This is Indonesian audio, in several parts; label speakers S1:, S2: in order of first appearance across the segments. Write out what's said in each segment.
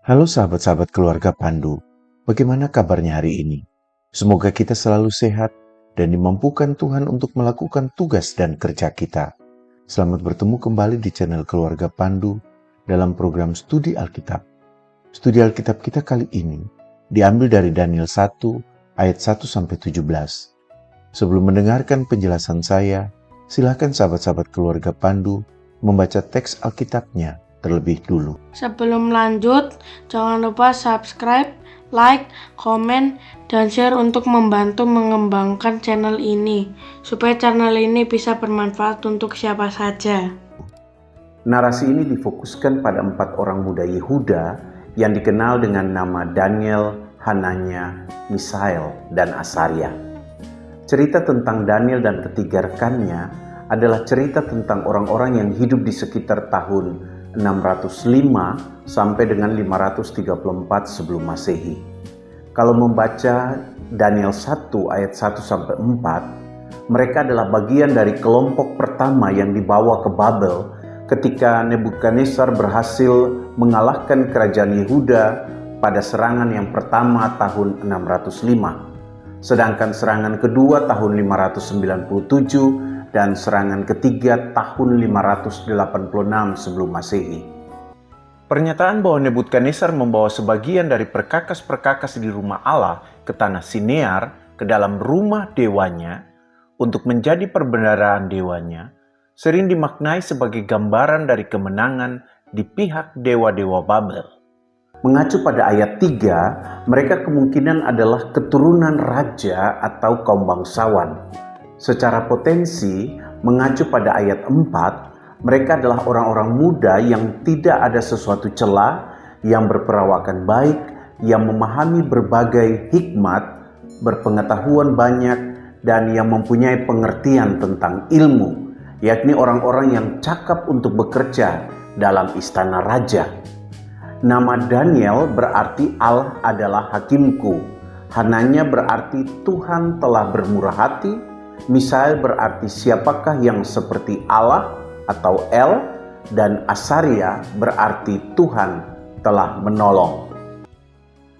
S1: Halo sahabat-sahabat keluarga Pandu, bagaimana kabarnya hari ini? Semoga kita selalu sehat dan dimampukan Tuhan untuk melakukan tugas dan kerja kita. Selamat bertemu kembali di channel Keluarga Pandu dalam program Studi Alkitab. Studi Alkitab kita kali ini diambil dari Daniel 1 ayat 1-17. Sebelum mendengarkan penjelasan saya, silakan sahabat-sahabat keluarga Pandu membaca teks Alkitabnya terlebih dulu.
S2: Sebelum lanjut, jangan lupa subscribe, like, komen, dan share untuk membantu mengembangkan channel ini, supaya channel ini bisa bermanfaat untuk siapa saja.
S3: Narasi ini difokuskan pada 4 orang muda Yehuda yang dikenal dengan nama Daniel, Hananya, Misael, dan Asaria. Cerita tentang Daniel dan ketiga rekannya adalah cerita tentang orang-orang yang hidup di sekitar tahun 605 sampai dengan 534 sebelum Masehi. Kalau membaca Daniel 1 ayat 1-4, mereka adalah bagian dari kelompok pertama yang dibawa ke Babel ketika Nebukadnezar berhasil mengalahkan kerajaan Yehuda pada serangan yang pertama tahun 605. Sedangkan serangan kedua tahun 597 dan serangan ketiga tahun 586 sebelum Masehi. Pernyataan bahwa Nebukadnezar membawa sebagian dari perkakas-perkakas di rumah Allah ke tanah Sinear, ke dalam rumah dewanya, untuk menjadi perbendaharaan dewanya, sering dimaknai sebagai gambaran dari kemenangan di pihak dewa-dewa Babel. Mengacu pada ayat 3, mereka kemungkinan adalah keturunan raja atau kaum bangsawan. Secara potensi, mengacu pada ayat 4, mereka adalah orang-orang muda yang tidak ada sesuatu celah, yang berperawakan baik, yang memahami berbagai hikmat, berpengetahuan banyak, dan yang mempunyai pengertian tentang ilmu, yakni orang-orang yang cakap untuk bekerja dalam istana raja. Nama Daniel berarti Allah adalah hakimku, Hananya berarti Tuhan telah bermurah hati, Misael berarti siapakah yang seperti Allah atau El, dan Asaria berarti Tuhan telah menolong.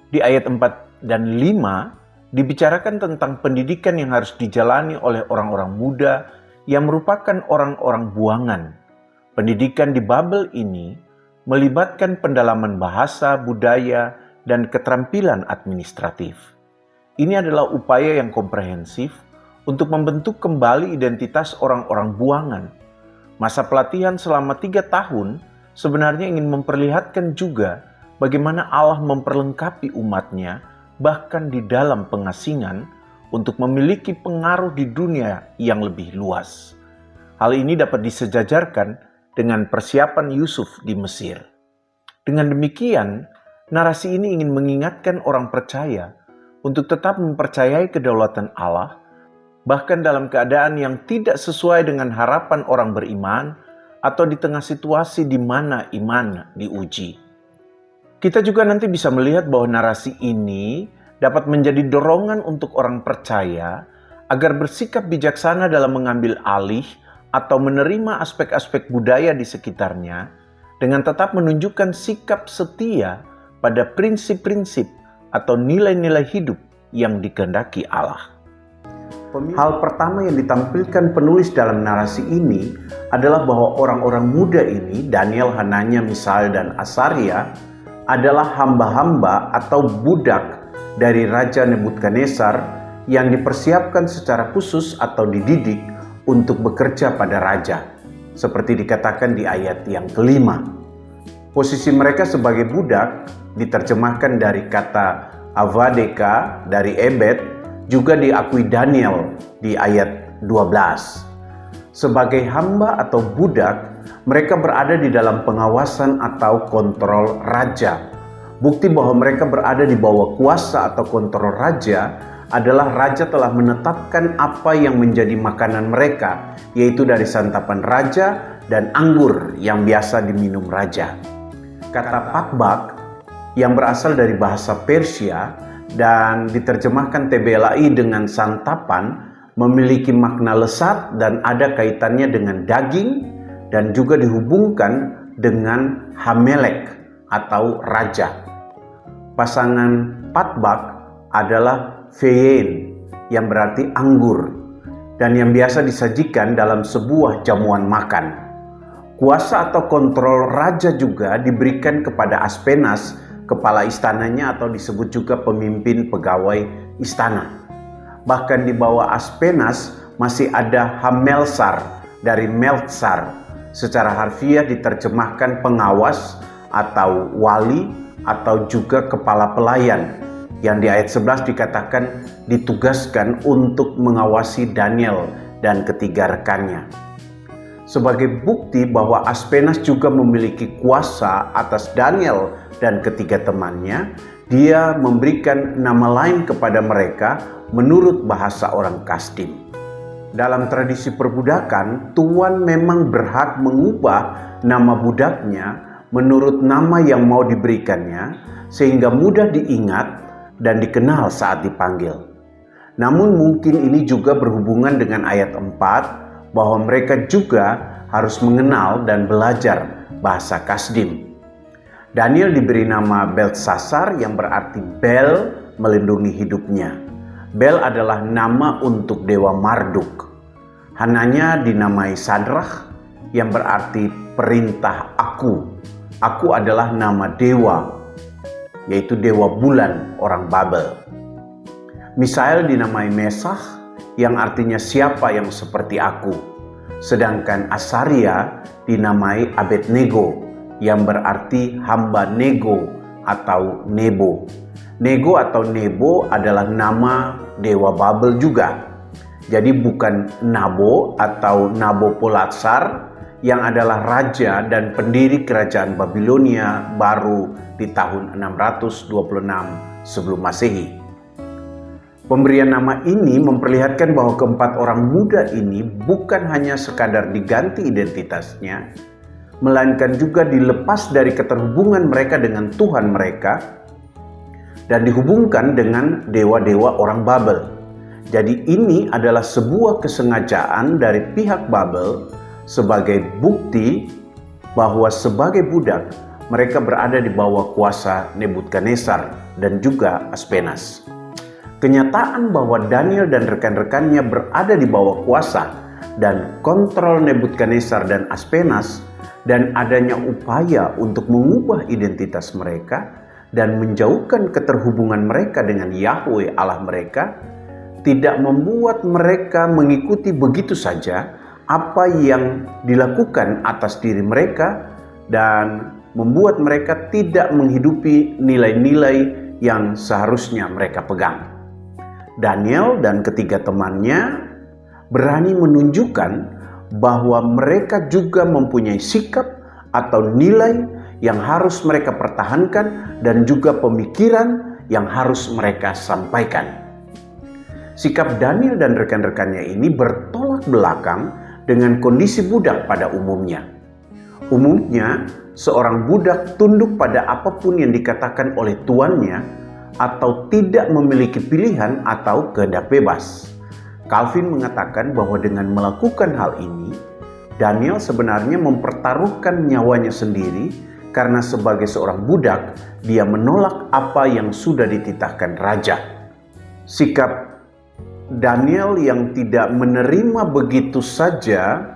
S3: Di ayat 4 dan 5 dibicarakan tentang pendidikan yang harus dijalani oleh orang-orang muda yang merupakan orang-orang buangan. Pendidikan di Babel ini melibatkan pendalaman bahasa, budaya, dan keterampilan administratif. Ini adalah upaya yang komprehensif untuk membentuk kembali identitas orang-orang buangan. Masa pelatihan selama 3 tahun sebenarnya ingin memperlihatkan juga bagaimana Allah memperlengkapi umatnya bahkan di dalam pengasingan untuk memiliki pengaruh di dunia yang lebih luas. Hal ini dapat disejajarkan dengan persiapan Yusuf di Mesir. Dengan demikian, narasi ini ingin mengingatkan orang percaya untuk tetap mempercayai kedaulatan Allah bahkan dalam keadaan yang tidak sesuai dengan harapan orang beriman atau di tengah situasi di mana iman diuji. Kita juga nanti bisa melihat bahwa narasi ini dapat menjadi dorongan untuk orang percaya agar bersikap bijaksana dalam mengambil alih atau menerima aspek-aspek budaya di sekitarnya dengan tetap menunjukkan sikap setia pada prinsip-prinsip atau nilai-nilai hidup yang dikehendaki Allah. Hal pertama yang ditampilkan penulis dalam narasi ini adalah bahwa orang-orang muda ini, Daniel, Hananya, Misael, dan Asaria, adalah hamba-hamba atau budak dari Raja Nebukadnezar yang dipersiapkan secara khusus atau dididik untuk bekerja pada raja, seperti dikatakan di ayat yang kelima. Posisi mereka sebagai budak diterjemahkan dari kata avadeka dari Ebed, juga diakui Daniel di ayat 12. Sebagai hamba atau budak, mereka berada di dalam pengawasan atau kontrol raja. Bukti bahwa mereka berada di bawah kuasa atau kontrol raja adalah raja telah menetapkan apa yang menjadi makanan mereka, yaitu dari santapan raja dan anggur yang biasa diminum raja. Kata pakbak yang berasal dari bahasa Persia dan diterjemahkan TBLAI dengan santapan memiliki makna lesat dan ada kaitannya dengan daging dan juga dihubungkan dengan Hamelek atau raja. Pasangan Patbak adalah Feyen, yang berarti anggur, dan yang biasa disajikan dalam sebuah jamuan makan. Kuasa atau kontrol raja juga diberikan kepada Aspenas, kepala istananya atau disebut juga pemimpin pegawai istana. Bahkan di bawah Aspenas masih ada Hamelsar dari Meltsar. Secara harfiah diterjemahkan pengawas atau wali atau juga kepala pelayan, yang di ayat 11 dikatakan ditugaskan untuk mengawasi Daniel dan ketiga rekannya. Sebagai bukti bahwa Aspenas juga memiliki kuasa atas Daniel dan ketiga temannya, dia memberikan nama lain kepada mereka menurut bahasa orang Kasdim. Dalam tradisi perbudakan, tuan memang berhak mengubah nama budaknya menurut nama yang mau diberikannya, sehingga mudah diingat dan dikenal saat dipanggil. Namun mungkin ini juga berhubungan dengan ayat 4, bahwa mereka juga harus mengenal dan belajar bahasa Kasdim. Daniel diberi nama Beltsasar yang berarti Bel melindungi hidupnya. Bel adalah nama untuk dewa Marduk. Hananya dinamai Sadrach yang berarti perintah aku. Aku adalah nama dewa, yaitu dewa bulan orang Babel. Misael dinamai Mesach yang artinya siapa yang seperti aku. Sedangkan Asaria dinamai Abednego yang berarti hamba Nego atau Nebo. Nego atau Nebo adalah nama dewa Babel juga. Jadi bukan Nabo atau Nabopolassar yang adalah raja dan pendiri kerajaan Babilonia baru di tahun 626 sebelum Masehi. Pemberian nama ini memperlihatkan bahwa keempat orang muda ini bukan hanya sekadar diganti identitasnya, melainkan juga dilepas dari keterhubungan mereka dengan Tuhan mereka dan dihubungkan dengan dewa-dewa orang Babel. Jadi ini adalah sebuah kesengajaan dari pihak Babel sebagai bukti bahwa sebagai budak mereka berada di bawah kuasa Nebukadnezar dan juga Aspenas. Kenyataan bahwa Daniel dan rekan-rekannya berada di bawah kuasa dan kontrol Nebukadnezar dan Aspenas, dan adanya upaya untuk mengubah identitas mereka dan menjauhkan keterhubungan mereka dengan Yahweh Allah mereka, tidak membuat mereka mengikuti begitu saja apa yang dilakukan atas diri mereka dan membuat mereka tidak menghidupi nilai-nilai yang seharusnya mereka pegang. Daniel dan ketiga temannya berani menunjukkan bahwa mereka juga mempunyai sikap atau nilai yang harus mereka pertahankan dan juga pemikiran yang harus mereka sampaikan. Sikap Daniel dan rekan-rekannya ini bertolak belakang dengan kondisi budak pada umumnya. Umumnya, seorang budak tunduk pada apapun yang dikatakan oleh tuannya atau tidak memiliki pilihan atau kehendak bebas. Calvin mengatakan bahwa dengan melakukan hal ini, Daniel sebenarnya mempertaruhkan nyawanya sendiri karena sebagai seorang budak, dia menolak apa yang sudah dititahkan raja. Sikap Daniel yang tidak menerima begitu saja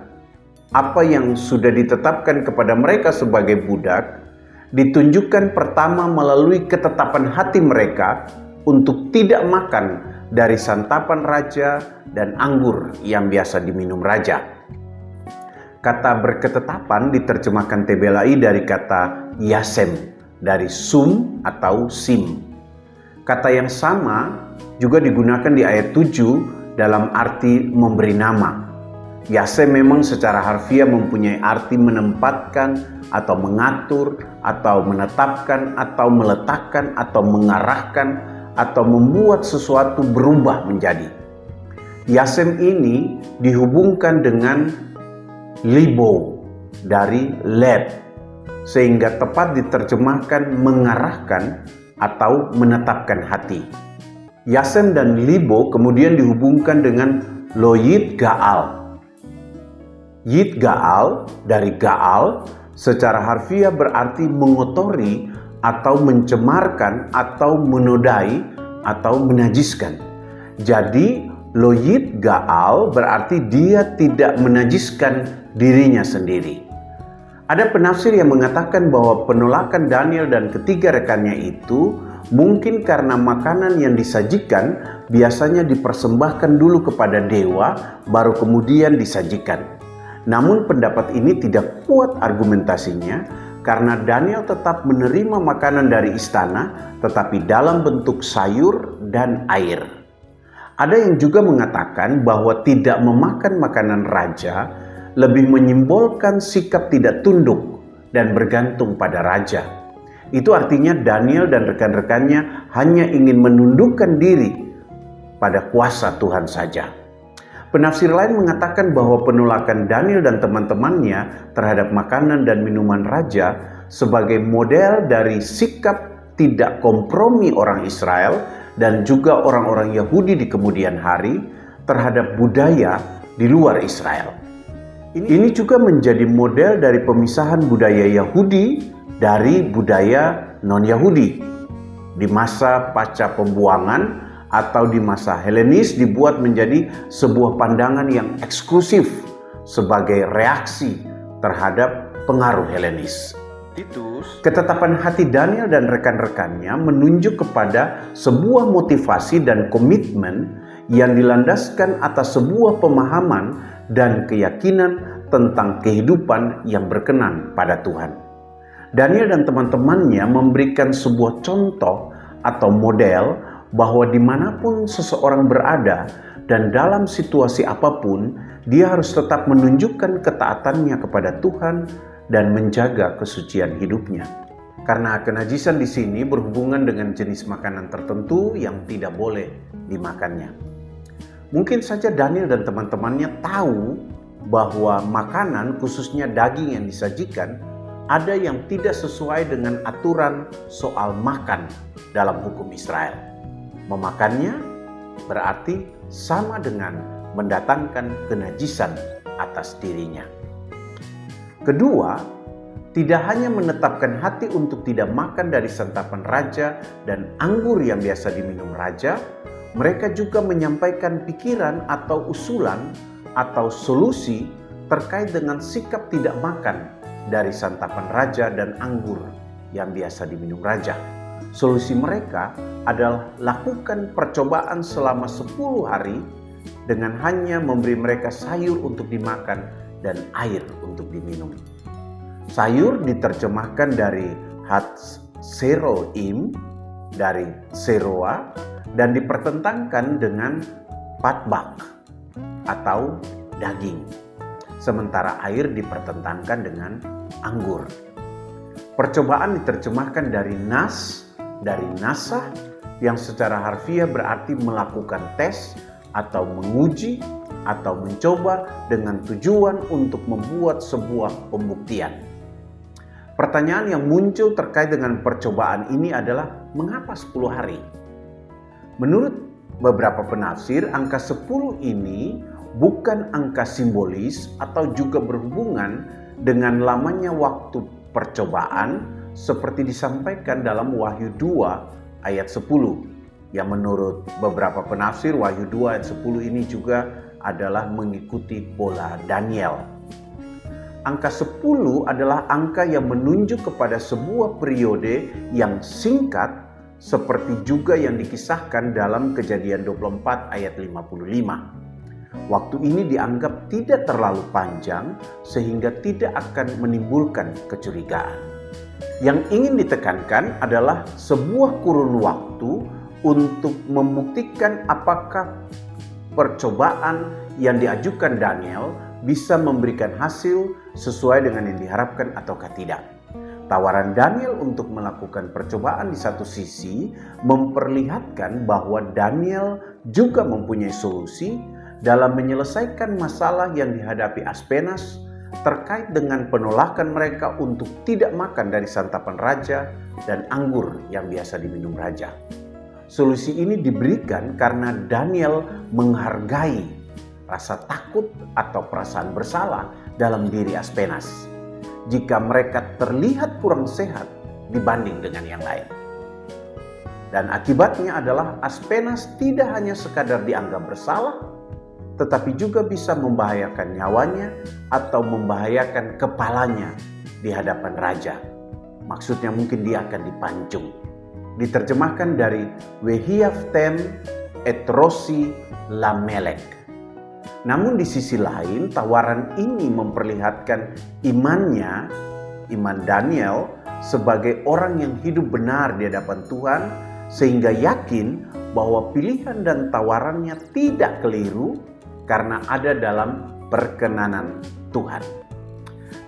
S3: apa yang sudah ditetapkan kepada mereka sebagai budak, ditunjukkan pertama melalui ketetapan hati mereka untuk tidak makan dari santapan raja dan anggur yang biasa diminum raja. Kata berketetapan diterjemahkan Tebelai dari kata yasem, dari sum atau sim. Kata yang sama juga digunakan di ayat 7 dalam arti memberi nama. Yasem memang secara harfiah mempunyai arti menempatkan atau mengatur atau menetapkan atau meletakkan atau mengarahkan atau membuat sesuatu berubah menjadi. Yasem ini dihubungkan dengan libo dari leb, sehingga tepat diterjemahkan mengarahkan atau menetapkan hati. Yasem dan libo kemudian dihubungkan dengan lo yit gaal. Yit gaal dari gaal secara harfiah berarti mengotori atau mencemarkan atau menodai atau menajiskan. Jadi loyid gaal berarti dia tidak menajiskan dirinya sendiri. Ada penafsir yang mengatakan bahwa penolakan Daniel dan ketiga rekannya itu mungkin karena makanan yang disajikan biasanya dipersembahkan dulu kepada dewa, baru kemudian disajikan. Namun pendapat ini tidak kuat argumentasinya karena Daniel tetap menerima makanan dari istana tetapi dalam bentuk sayur dan air. Ada yang juga mengatakan bahwa tidak memakan makanan raja lebih menyimbolkan sikap tidak tunduk dan bergantung pada raja. Itu artinya Daniel dan rekan-rekannya hanya ingin menundukkan diri pada kuasa Tuhan saja. Penafsir lain mengatakan bahwa penolakan Daniel dan teman-temannya terhadap makanan dan minuman raja sebagai model dari sikap tidak kompromi orang Israel dan juga orang-orang Yahudi di kemudian hari terhadap budaya di luar Israel. Ini juga menjadi model dari pemisahan budaya Yahudi dari budaya non-Yahudi. Di masa pasca pembuangan atau di masa Helenis dibuat menjadi sebuah pandangan yang eksklusif sebagai reaksi terhadap pengaruh Helenis. Ketetapan hati Daniel dan rekan-rekannya menunjuk kepada sebuah motivasi dan komitmen yang dilandaskan atas sebuah pemahaman dan keyakinan tentang kehidupan yang berkenan pada Tuhan. Daniel dan teman-temannya memberikan sebuah contoh atau model bahwa dimanapun seseorang berada dan dalam situasi apapun, dia harus tetap menunjukkan ketaatannya kepada Tuhan dan menjaga kesucian hidupnya. Karena kenajisan di sini berhubungan dengan jenis makanan tertentu yang tidak boleh dimakannya. Mungkin saja Daniel dan teman-temannya tahu bahwa makanan, khususnya daging yang disajikan, ada yang tidak sesuai dengan aturan soal makan dalam hukum Israel. Memakannya berarti sama dengan mendatangkan kenajisan atas dirinya. Kedua, tidak hanya menetapkan hati untuk tidak makan dari santapan raja dan anggur yang biasa diminum raja, mereka juga menyampaikan pikiran atau usulan atau solusi terkait dengan sikap tidak makan dari santapan raja dan anggur yang biasa diminum raja. Solusi mereka adalah lakukan percobaan selama 10 hari dengan hanya memberi mereka sayur untuk dimakan dan air untuk diminum. Sayur diterjemahkan dari Hatzeroim, dari Seroa, dan dipertentangkan dengan Patbak atau daging. Sementara air dipertentangkan dengan anggur. Percobaan diterjemahkan dari Nas, dari Nasah, yang secara harfiah berarti melakukan tes atau menguji atau mencoba dengan tujuan untuk membuat sebuah pembuktian. Pertanyaan yang muncul terkait dengan percobaan ini adalah mengapa 10 hari? Menurut beberapa penafsir, angka 10 ini bukan angka simbolis atau juga berhubungan dengan lamanya waktu percobaan seperti disampaikan dalam Wahyu 2 ayat 10. Yang menurut beberapa penafsir Wahyu 2 ayat 10 ini juga adalah mengikuti pola Daniel. Angka 10 adalah angka yang menunjuk kepada sebuah periode yang singkat seperti juga yang dikisahkan dalam Kejadian 24 ayat 55. Waktu ini dianggap tidak terlalu panjang sehingga tidak akan menimbulkan kecurigaan. Yang ingin ditekankan adalah sebuah kurun waktu untuk membuktikan apakah percobaan yang diajukan Daniel bisa memberikan hasil sesuai dengan yang diharapkan ataukah tidak. Tawaran Daniel untuk melakukan percobaan di satu sisi memperlihatkan bahwa Daniel juga mempunyai solusi dalam menyelesaikan masalah yang dihadapi Aspenas terkait dengan penolakan mereka untuk tidak makan dari santapan raja dan anggur yang biasa diminum raja. Solusi ini diberikan karena Daniel menghargai rasa takut atau perasaan bersalah dalam diri Aspenas. Jika mereka terlihat kurang sehat dibanding dengan yang lain. Dan akibatnya adalah Aspenas tidak hanya sekadar dianggap bersalah, tetapi juga bisa membahayakan nyawanya atau membahayakan kepalanya di hadapan raja. Maksudnya mungkin dia akan dipancung. Diterjemahkan dari Wehiaftem etrosi lamelek. Namun di sisi lain, tawaran ini memperlihatkan iman Daniel sebagai orang yang hidup benar di hadapan Tuhan, sehingga yakin bahwa pilihan dan tawarannya tidak keliru karena ada dalam perkenanan Tuhan.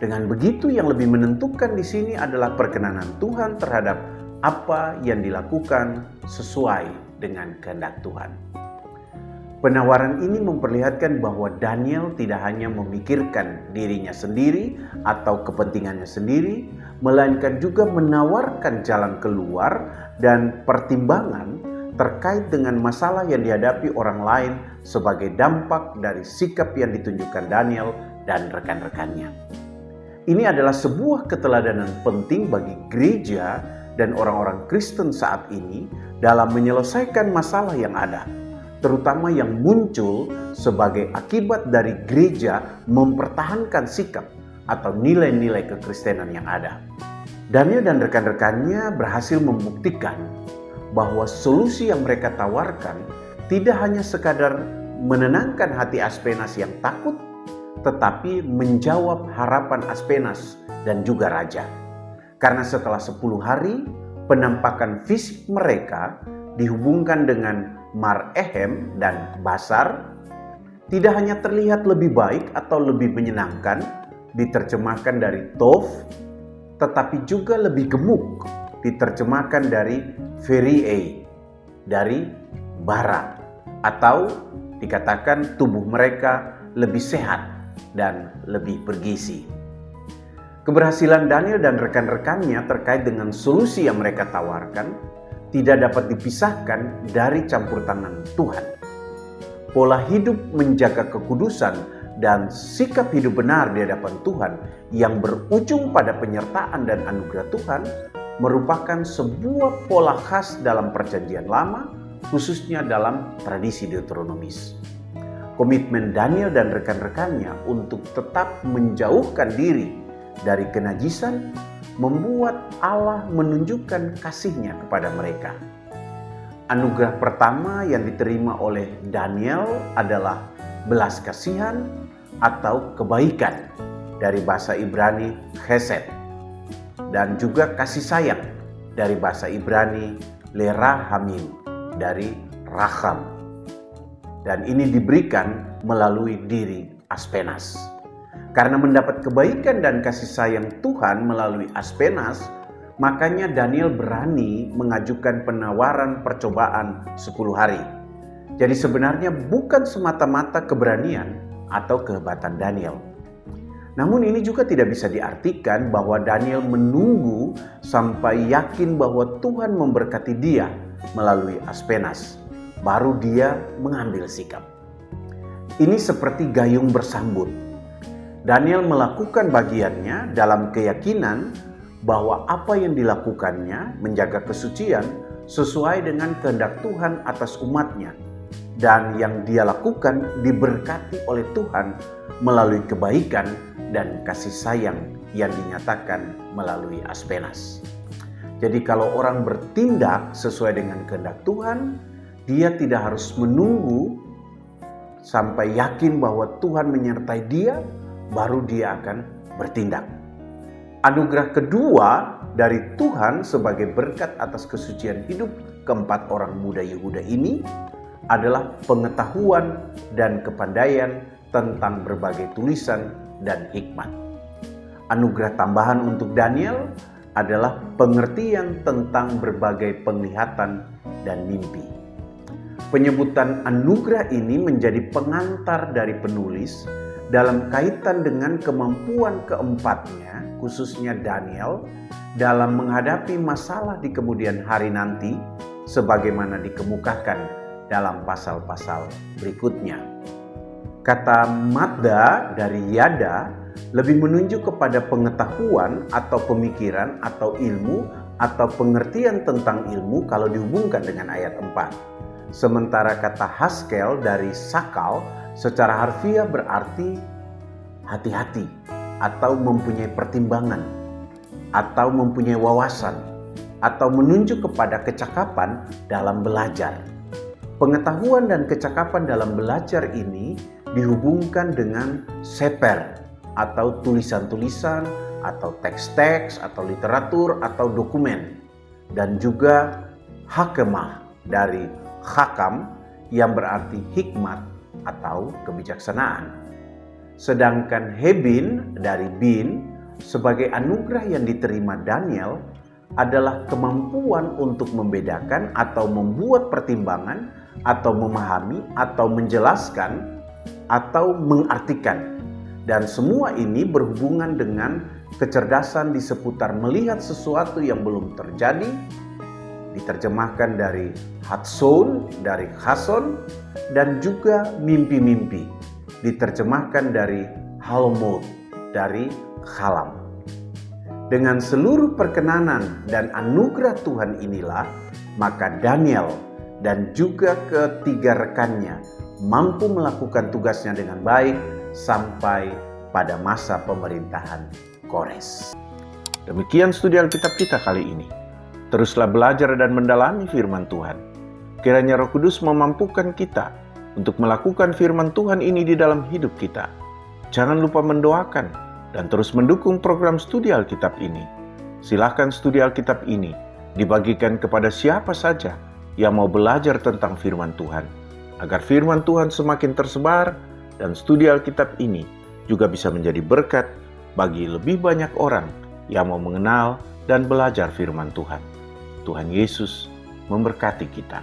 S3: Dengan begitu, yang lebih menentukan di sini adalah perkenanan Tuhan terhadap apa yang dilakukan sesuai dengan kehendak Tuhan. Penawaran ini memperlihatkan bahwa Daniel tidak hanya memikirkan dirinya sendiri atau kepentingannya sendiri, melainkan juga menawarkan jalan keluar dan pertimbangan terkait dengan masalah yang dihadapi orang lain sebagai dampak dari sikap yang ditunjukkan Daniel dan rekan-rekannya. Ini adalah sebuah keteladanan penting bagi gereja dan orang-orang Kristen saat ini dalam menyelesaikan masalah yang ada, terutama yang muncul sebagai akibat dari gereja mempertahankan sikap atau nilai-nilai kekristenan yang ada. Daniel dan rekan-rekannya berhasil membuktikan bahwa solusi yang mereka tawarkan tidak hanya sekadar menenangkan hati Aspenas yang takut, tetapi menjawab harapan Aspenas dan juga raja. Karena setelah 10 hari, penampakan fisik mereka dihubungkan dengan Mar Ehem dan Basar tidak hanya terlihat lebih baik atau lebih menyenangkan, diterjemahkan dari Tov, tetapi juga lebih gemuk, diterjemahkan dari Ferie, dari bara, atau dikatakan tubuh mereka lebih sehat dan lebih bergizi. Keberhasilan Daniel dan rekan-rekannya terkait dengan solusi yang mereka tawarkan tidak dapat dipisahkan dari campur tangan Tuhan. Pola hidup menjaga kekudusan dan sikap hidup benar di hadapan Tuhan yang berujung pada penyertaan dan anugerah Tuhan merupakan sebuah pola khas dalam Perjanjian Lama, khususnya dalam tradisi Deuteronomis. Komitmen Daniel dan rekan-rekannya untuk tetap menjauhkan diri dari kenajisan membuat Allah menunjukkan kasih-Nya kepada mereka. Anugerah pertama yang diterima oleh Daniel adalah belas kasihan atau kebaikan dari bahasa Ibrani chesed, dan juga kasih sayang dari bahasa Ibrani lerahamim dari racham, dan ini diberikan melalui diri Aspenas. Karena mendapat kebaikan dan kasih sayang Tuhan melalui Aspenas, makanya Daniel berani mengajukan penawaran percobaan 10 hari. Jadi sebenarnya bukan semata-mata keberanian atau kehebatan Daniel. Namun ini juga tidak bisa diartikan bahwa Daniel menunggu sampai yakin bahwa Tuhan memberkati dia melalui Aspenas, baru dia mengambil sikap. Ini seperti gayung bersambut. Daniel melakukan bagiannya dalam keyakinan bahwa apa yang dilakukannya menjaga kesucian sesuai dengan kehendak Tuhan atas umatnya, dan yang dia lakukan diberkati oleh Tuhan melalui kebaikan dan kasih sayang yang dinyatakan melalui Aspenas. Jadi kalau orang bertindak sesuai dengan kehendak Tuhan, dia tidak harus menunggu sampai yakin bahwa Tuhan menyertai dia, baru dia akan bertindak. Anugerah kedua dari Tuhan sebagai berkat atas kesucian hidup keempat orang muda Yehuda ini adalah pengetahuan dan kepandaian tentang berbagai tulisan dan hikmat. Anugerah tambahan untuk Daniel adalah pengertian tentang berbagai penglihatan dan mimpi. Penyebutan anugerah ini menjadi pengantar dari penulis dalam kaitan dengan kemampuan keempatnya, khususnya Daniel, dalam menghadapi masalah di kemudian hari nanti, sebagaimana dikemukakan dalam pasal-pasal berikutnya. Kata madda dari yada lebih menunjuk kepada pengetahuan atau pemikiran atau ilmu atau pengertian tentang ilmu kalau dihubungkan dengan ayat 4. Sementara kata haskel dari sakal secara harfiah berarti hati-hati atau mempunyai pertimbangan atau mempunyai wawasan atau menunjuk kepada kecakapan dalam belajar. Pengetahuan dan kecakapan dalam belajar ini dihubungkan dengan seper atau tulisan-tulisan atau teks-teks atau literatur atau dokumen, dan juga hakemah dari hakam yang berarti hikmat atau kebijaksanaan. Sedangkan hebin dari bin sebagai anugerah yang diterima Daniel adalah kemampuan untuk membedakan atau membuat pertimbangan atau memahami atau menjelaskan atau mengartikan. Dan semua ini berhubungan dengan kecerdasan di seputar melihat sesuatu yang belum terjadi, diterjemahkan dari hatson, dari khason, dan juga mimpi-mimpi, diterjemahkan dari halmod, dari khalam. Dengan seluruh perkenanan dan anugerah Tuhan inilah, maka Daniel dan juga ketiga rekannya mampu melakukan tugasnya dengan baik sampai pada masa pemerintahan Kores. Demikian studi Alkitab kita kali ini. Teruslah belajar dan mendalami firman Tuhan. Kiranya Roh Kudus memampukan kita untuk melakukan firman Tuhan ini di dalam hidup kita. Jangan lupa mendoakan dan terus mendukung program studi Alkitab ini. Silakan studi Alkitab ini dibagikan kepada siapa saja yang mau belajar tentang firman Tuhan, agar firman Tuhan semakin tersebar dan studi Alkitab ini juga bisa menjadi berkat bagi lebih banyak orang yang mau mengenal dan belajar firman Tuhan. Tuhan Yesus memberkati kita.